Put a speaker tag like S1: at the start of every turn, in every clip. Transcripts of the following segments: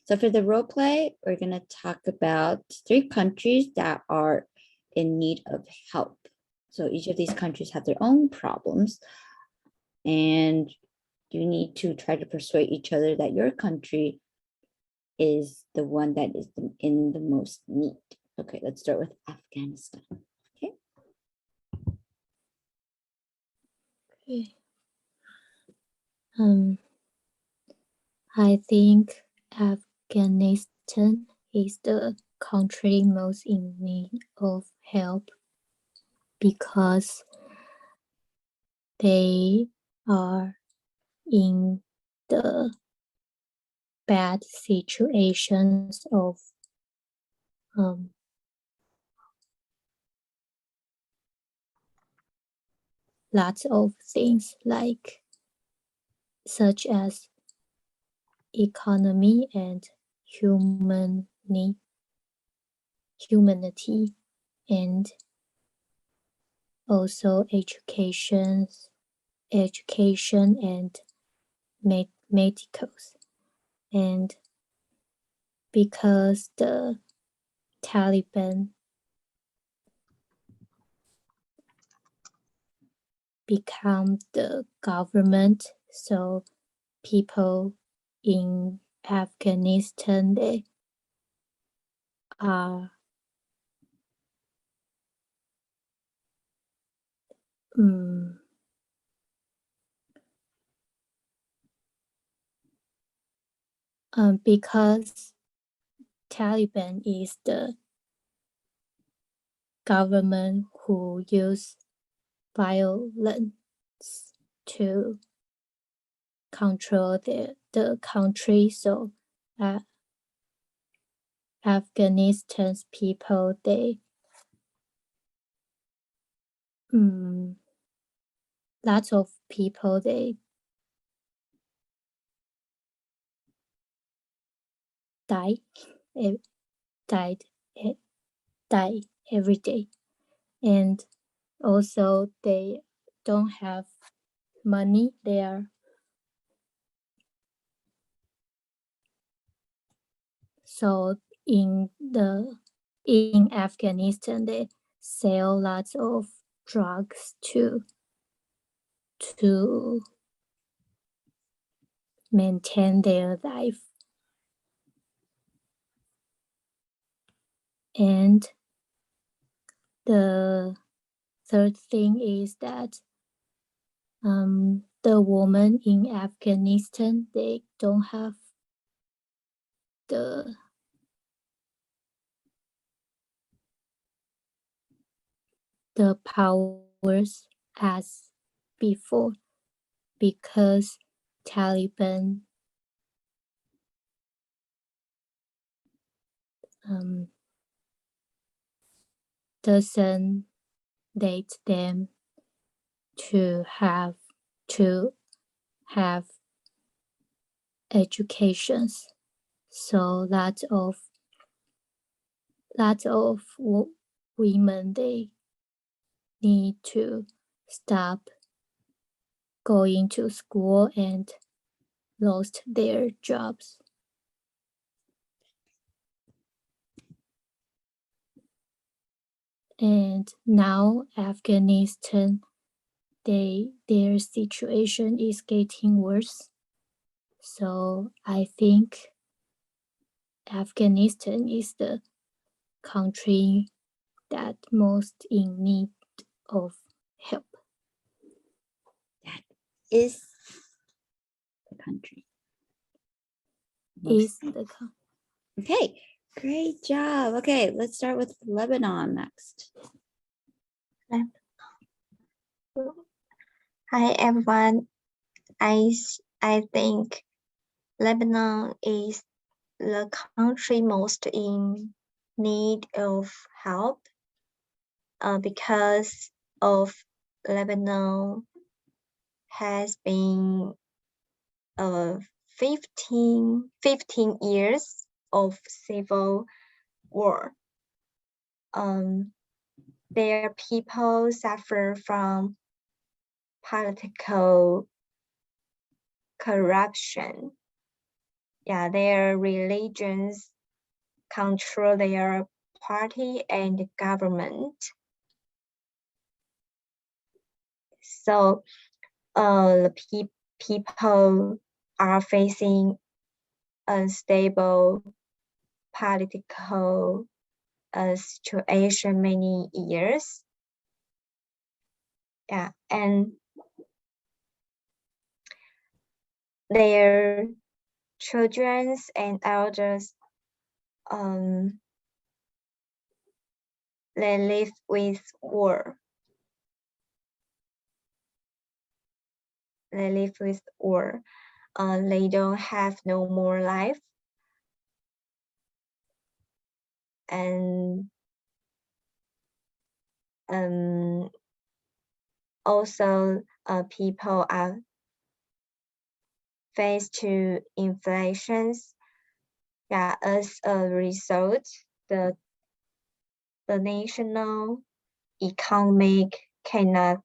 S1: So for the role play, we're going to talk about 3 countries that are in need of help. So each of these countries have their own problems, and you need to try to persuade each other that your country is the one that is in the most need. Okay, let's start with Afghanistan. Okay.
S2: I think Afghanistan is the country most in need of help because they are in the bad situations of lots of things like such as economy and humanity and also education and medicals. And because the Taliban become the government, so people in Afghanistan, they are because Taliban is the government who use violence to control the country, so Afghanistan's people, they lots of people, they die every day, and also they don't have money there. So in Afghanistan, they sell lots of drugs to maintain their life. And the third thing is that the women in Afghanistan, they don't have the powers as before because Taliban doesn't let them to have educations. So lots of women, they need to stop going to school and lost their jobs. And now Afghanistan, their situation is getting worse. So I think Afghanistan is the country that most in need of help.
S1: That is the country. Okay, great job. Okay, let's start with Lebanon next.
S3: Hi everyone. I think Lebanon is the country most in need of help because of Lebanon has been 15 years of civil war. Their people suffer from political corruption their religions control their party and government. So the people are facing unstable political situation many years. And their children and elders, they live with war. They live with war. They don't have no more life. And also people are faced to inflations. As a result, the national economic cannot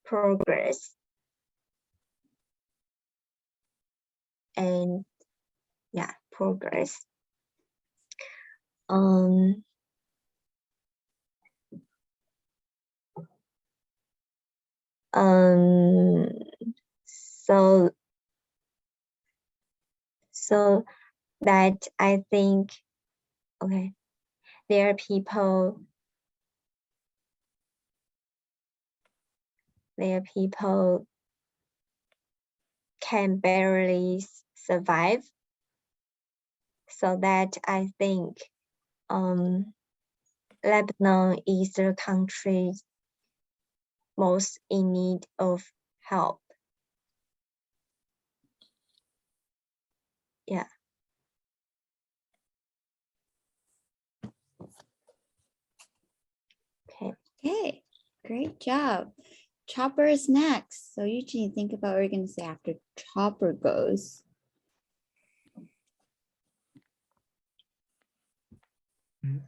S3: progress. And progress. So that I think, okay, there are people can barely survive. So that I think Lebanon is the country most in need of help.
S1: Okay, great job. Chopper is next. So usually think about what you're going to say after Chopper goes.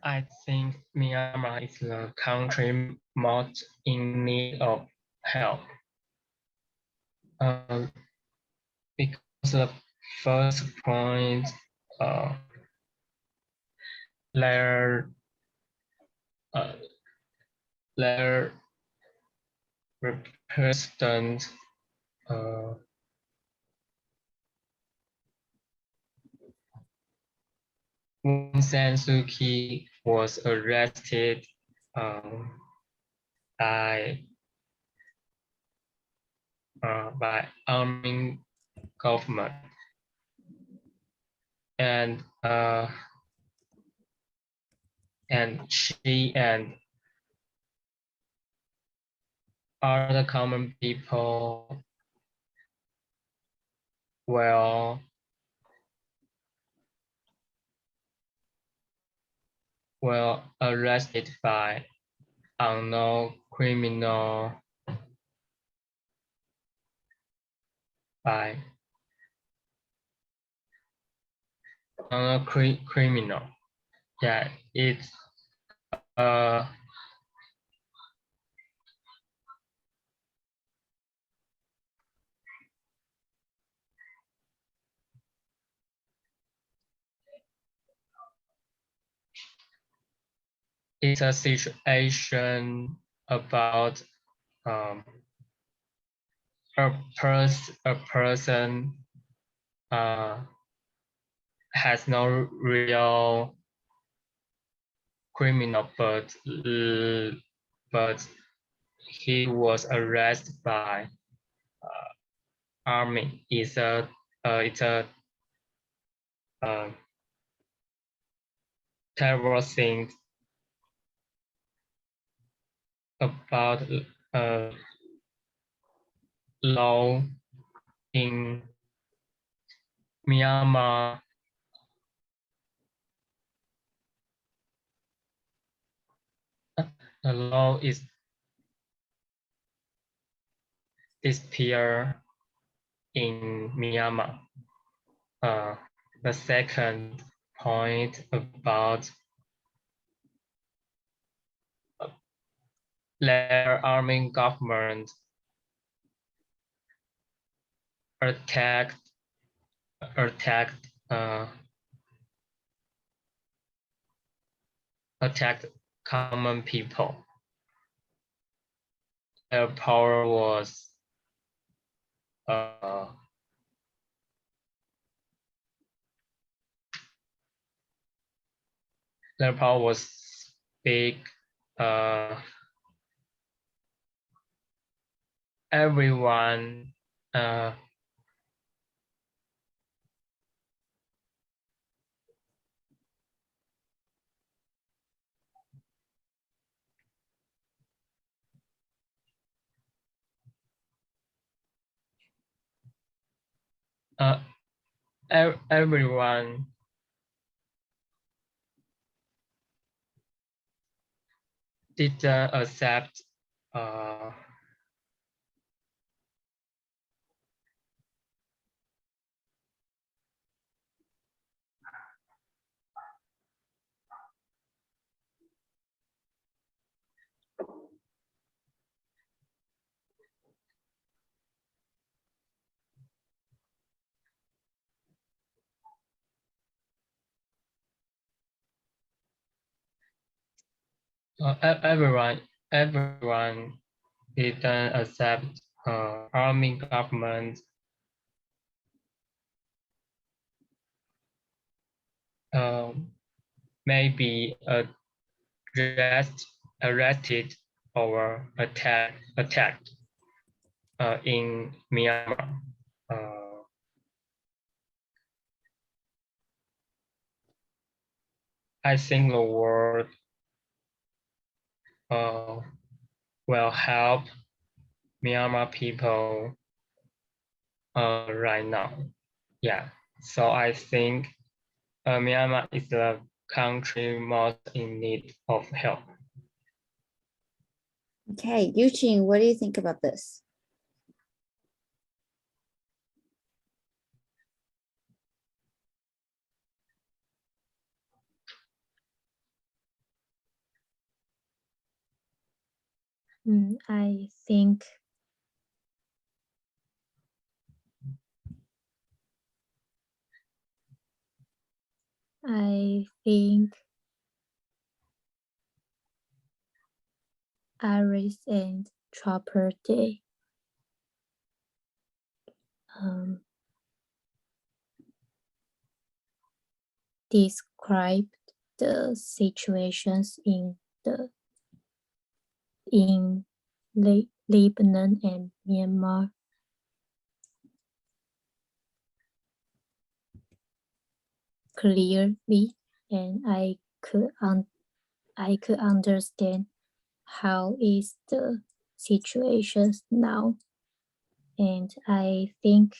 S4: I think Myanmar is the country most in need of help. Because the first point, their President Aung San Suu Kyi was arrested by army government, and she and other common people were arrested by unknown criminal criminal. It's it's a situation about a person has no real criminal, but he was arrested by army. It's a terrible thing about law in Myanmar. The law is disappear in Myanmar. The second point about their army government attacked common people. Their power was big. Everyone everyone didn't accept everyone didn't accept army government. Maybe arrested or attacked in Myanmar. I think the world will help Myanmar people right now. Yeah, so I think Myanmar is the country most in need of help.
S1: Okay, Yuqing, what do you think about this?
S2: I think Iris and Chopper Day described the situations in Lebanon and Myanmar clearly, and I could understand how is the situation now, and I think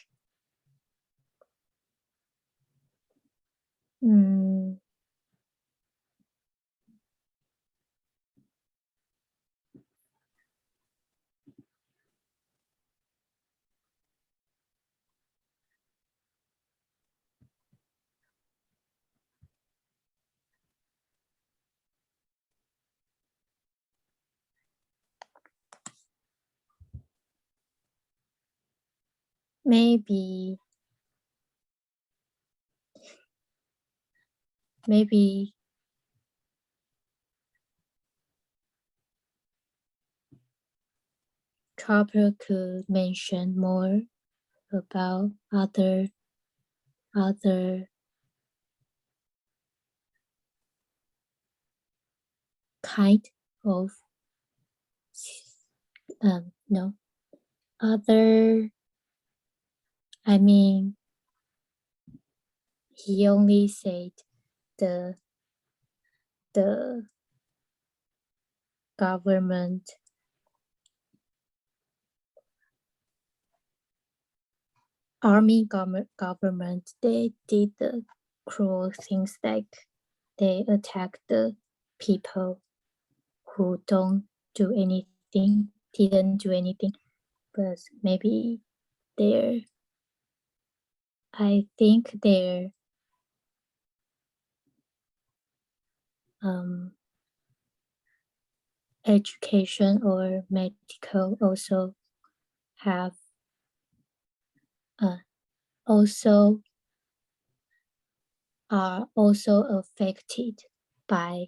S2: maybe Chopper could mention more about other kind of I mean, he only said the government army government, they did the cruel things like they attack the people who didn't do anything, but maybe I think their education or medical also have also are also affected by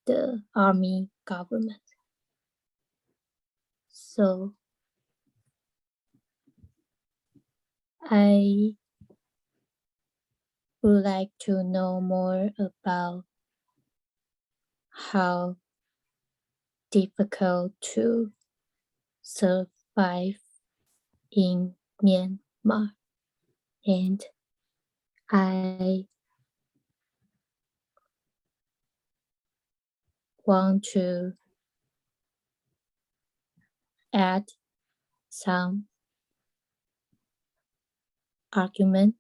S2: the army government. So I would like to know more about how difficult to survive in Myanmar, and I want to add some argument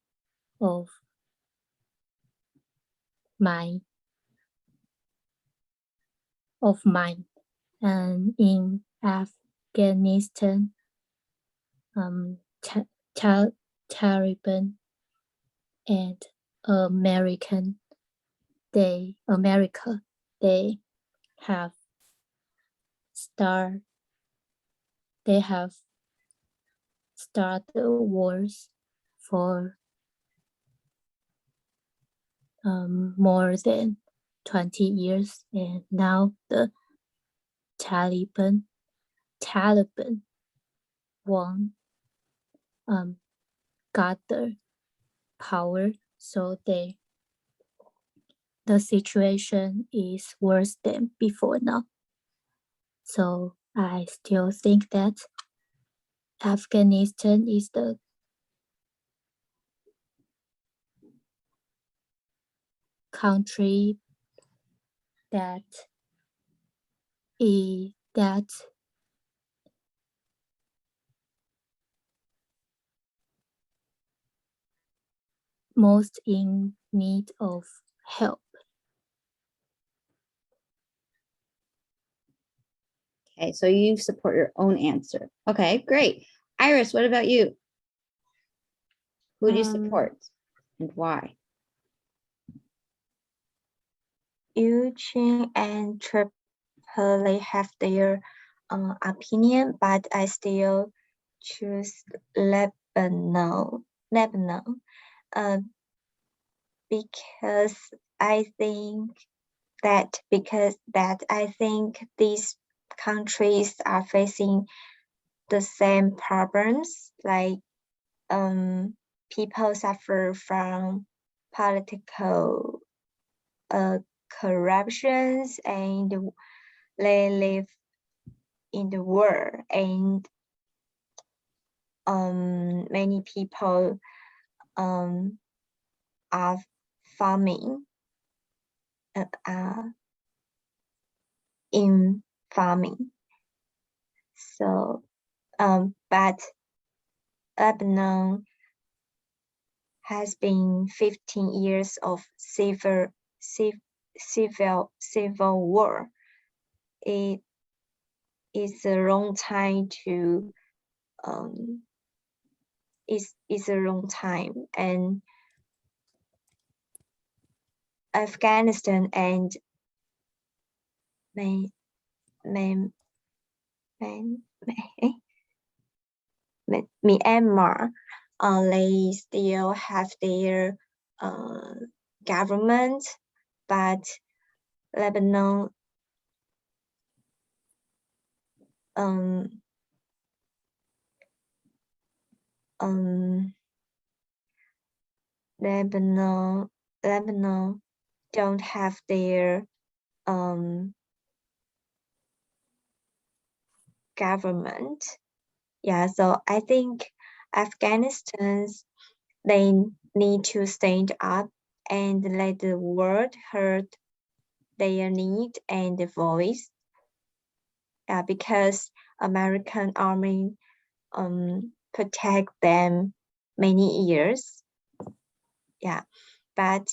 S2: of mine. And in Afghanistan, Taliban and America, they have started wars for more than 20 years, and now the Taliban won got the power, so the situation is worse than before now. So I still think that Afghanistan is the country that most in need of help.
S1: Okay, so you support your own answer. Okay, great. Iris, what about you? Who do you support and why?
S3: Eugene and Tripoli have their opinion, but I still choose Lebanon. Because I think these countries are facing the same problems, like people suffer from political corruptions, and they live in the war, and many people are farming in farming. So but Lebanon has been 15 years of civil war. It is a long time to it's a long time, and Afghanistan and Myanmar, they still have their government, but Lebanon Lebanon don't have their government. Yeah, so I think Afghanistan's, they need to stand up and let the world hear their need and voice. Because American army protect them many years. Yeah, but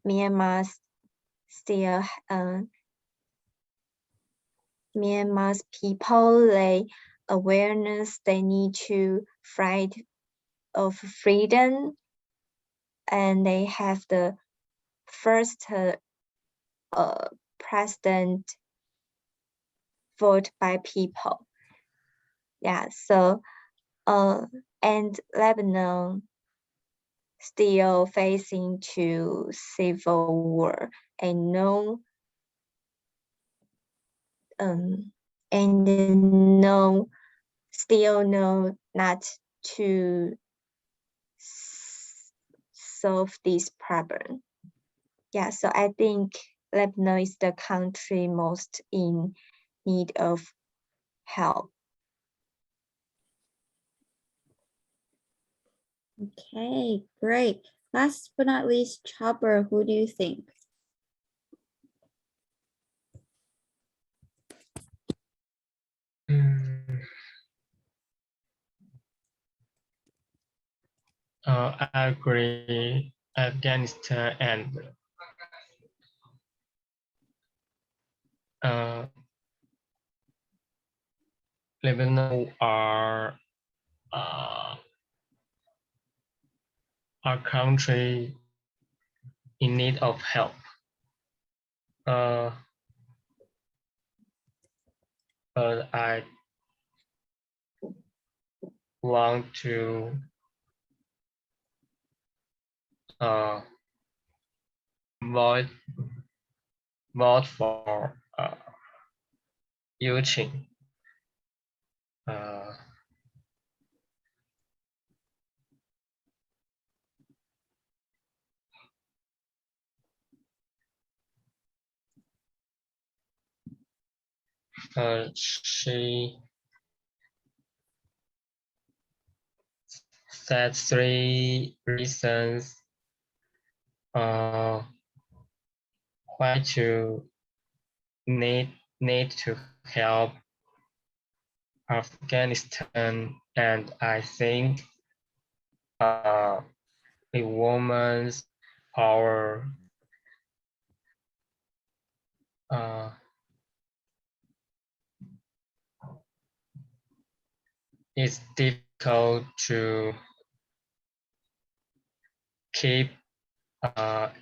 S3: Myanmar's still Myanmar's people, they awareness, they need to fight of freedom, and they have the first president voted by people. Yeah, so and Lebanon still facing to civil war and still not to solve this problem. Yeah, so I think Lebanon is the country most in need of help.
S1: Okay, great. Last but not least, Chopper, who do you think?
S4: I agree. Afghanistan and Lebanon are country in need of help. But I want to vote for Yuqing. She said 3 reasons why to need to help Afghanistan, and I think a woman's power is difficult to keep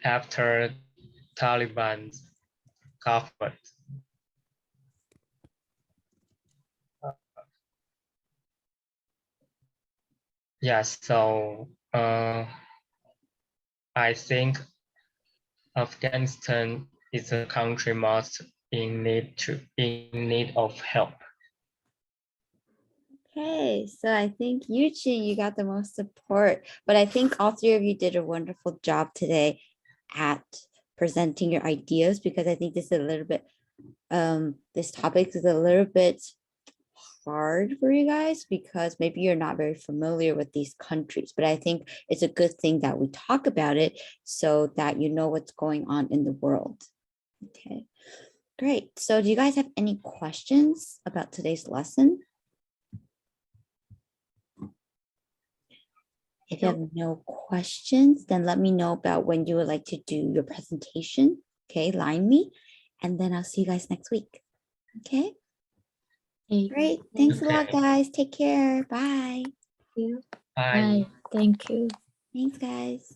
S4: after Taliban's government. Yes, so I think Afghanistan is a country most in need of help.
S1: Okay, so I think Yuqing, you got the most support, but I think all 3 of you did a wonderful job today at presenting your ideas, because I think this is a little bit, this topic is a little bit hard for you guys because maybe you're not very familiar with these countries, but I think it's a good thing that we talk about it so that you know what's going on in the world. Okay, great. So do you guys have any questions about today's lesson? If you have no questions, then let me know about when you would like to do your presentation. Okay, line me, and then I'll see you guys next week. Okay, great. Thanks a lot, guys. Take care. Bye.
S2: Thank you.
S4: Bye.
S2: Bye. Thank you.
S1: Thanks, guys.